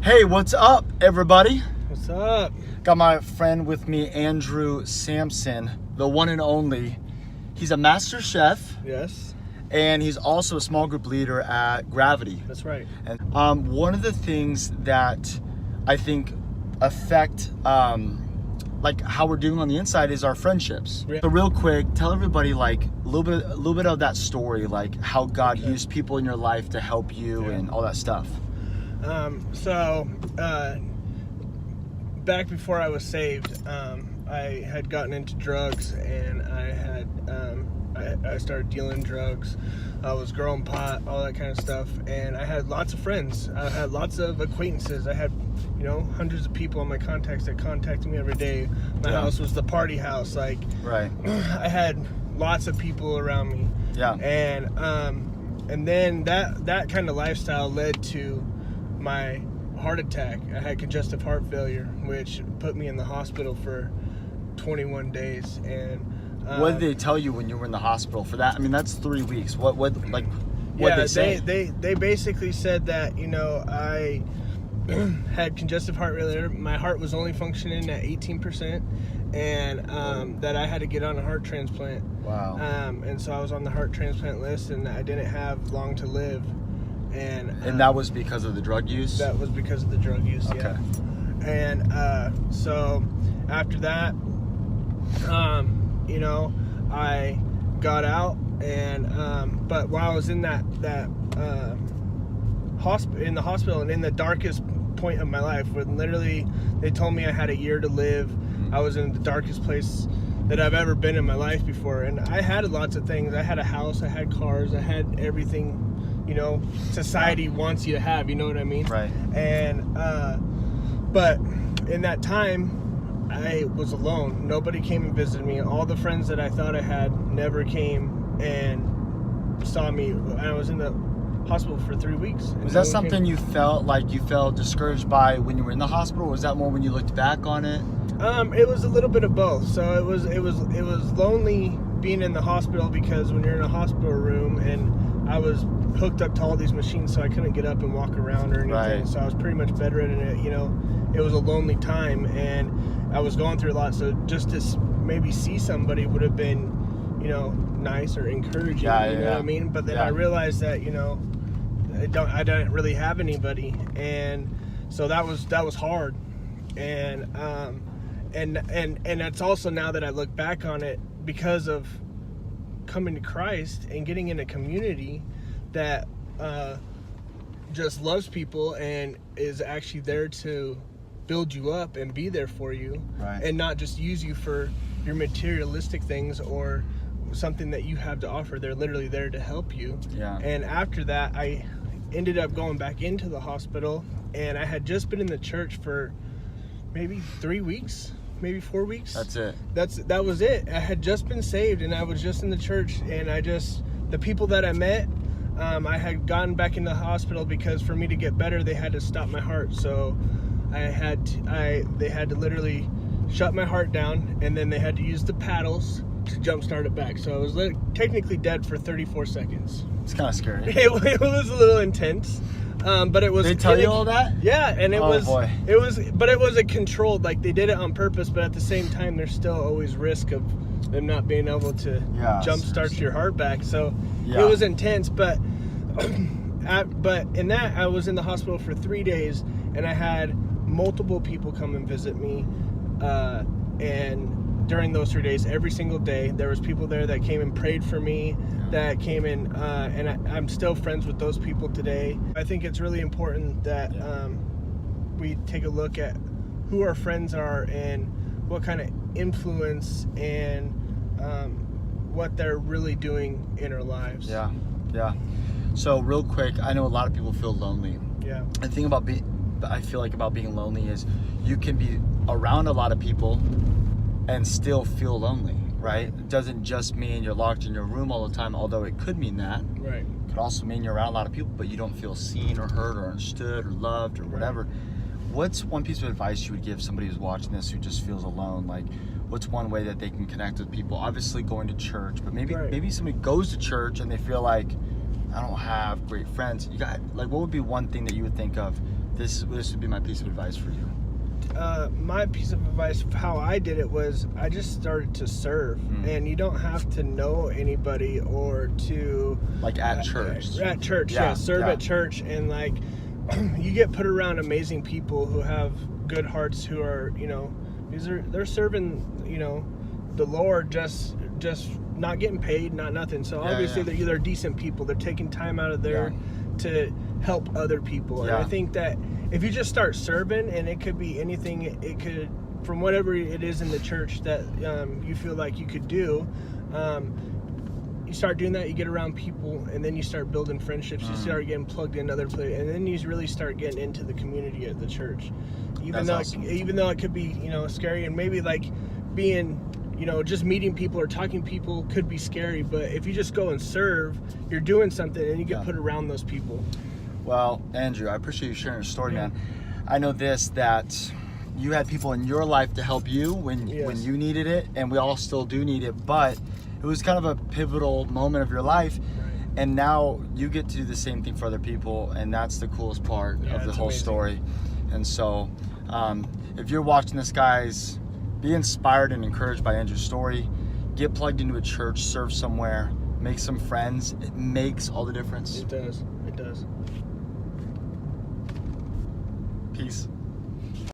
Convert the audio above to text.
Hey, what's up, everybody? What's up? Got my friend with me, Andrew Sampson, the one and only. He's a master chef. Yes. And he's also a small group leader at Gravity. That's right. And one of the things that I think affect like how we're doing on the inside is our friendships. Yeah. So real quick, tell everybody like a little bit of that story, like how God used people in your life to help you and all that stuff. Back before I was saved, I had gotten into drugs, and I started dealing drugs. I was growing pot, all that kind of stuff, and I had lots of friends. I had lots of acquaintances. I had, hundreds of people on my contacts that contacted me every day. My house was the party house. Like, right. I had lots of people around me. Yeah. And then that kind of lifestyle led to my heart attack. I had congestive heart failure, which put me in the hospital for 21 days. And what did they tell you when you were in the hospital for that? I mean, that's 3 weeks. What they say? They basically said that I had congestive heart failure. My heart was only functioning at 18%, and that I had to get on a heart transplant. Wow. And so I was on the heart transplant list, and I didn't have long to live. And that was because of the drug use? That was because of the drug use, okay. Yeah. And so after that, I got out, and but while I was in that hospital and in the darkest point of my life, when literally they told me I had a year to live, I was in the darkest place that I've ever been in my life before. And I had lots of things. I had a house, I had cars, I had everything, society wants you to have, you know what I mean? Right. And, but in that time, I was alone. Nobody came and visited me. All the friends that I thought I had never came and saw me. I was in the hospital for 3 weeks. Was that something you felt discouraged by when you were in the hospital, or was that more when you looked back on it? It was a little bit of both. So it was lonely being in the hospital, because when you're in a hospital room, and I was hooked up to all these machines, so I couldn't get up and walk around or anything. Right. So I was pretty much bedridden. It was a lonely time, and I was going through a lot. So just to maybe see somebody would have been, nice or encouraging. Yeah, you know what I mean? But then I realized that I don't really have anybody, and so that was hard. And it's also, now that I look back on it, because of coming to Christ and getting in a community that just loves people and is actually there to build you up and be there for you, right, and not just use you for your materialistic things or something that you have to offer. They're literally there to help you. Yeah. And after that, I ended up going back into the hospital, and I had just been in the church for maybe 3 weeks, maybe 4 weeks. That's it. That was it. I had just been saved, and I was just in the church, and the people that I met, I had gotten back in the hospital because for me to get better, they had to stop my heart. So they had to literally shut my heart down, and then they had to use the paddles to jumpstart it back. So I was technically dead for 34 seconds. It's kind of scary. It was a little intense. But it was. They tell you all that? Yeah, and it was. Boy. It was a controlled. Like, they did it on purpose, but at the same time, there's still always risk of them not being able to jumpstart your heart back. So it was intense. But in that, I was in the hospital for 3 days, and I had multiple people come and visit me, and during those 3 days, every single day, there was people there that came and prayed for me, that came in, and I'm still friends with those people today. I think it's really important that we take a look at who our friends are and what kind of influence and what they're really doing in our lives. Yeah. So real quick, I know a lot of people feel lonely. Yeah. The thing about being lonely is you can be around a lot of people and still feel lonely, right? It doesn't just mean you're locked in your room all the time, although it could mean that. Right. It could also mean you're around a lot of people, but you don't feel seen or heard or understood or loved or whatever. Right. What's one piece of advice you would give somebody who's watching this who just feels alone? Like, what's one way that they can connect with people? Obviously going to church, but maybe somebody goes to church and they feel like, I don't have great friends. You got, like, what would be one thing that you would think of this would be my piece of advice for you. My piece of advice, how I did it, was I just started to serve. And you don't have to know anybody or to like at church. Serve at church, and like you get put around amazing people who have good hearts, who are, you know, they're serving, you know, the Lord, just not getting paid, not nothing. So obviously they're decent people. They're taking time out of there to help other people. And I think that if you just start serving, and it could be anything, it could, from whatever it is in the church that you feel like you could do, you start doing that, you get around people, and then you start building friendships. You start getting plugged into other places, and then you really start getting into the community at the church. Even though it could be, you know, scary, and maybe like being, you know, just meeting people or talking to people could be scary, but if you just go and serve, you're doing something, and you get put around those people. Well, Andrew, I appreciate you sharing your story, man. I know that you had people in your life to help you when you needed it, and we all still do need it, but it was kind of a pivotal moment of your life, and now you get to do the same thing for other people, and that's the coolest part of the whole story. And so if you're watching this, guys, be inspired and encouraged by Andrew's story. Get plugged into a church, serve somewhere, make some friends. It makes all the difference. It does. Peace.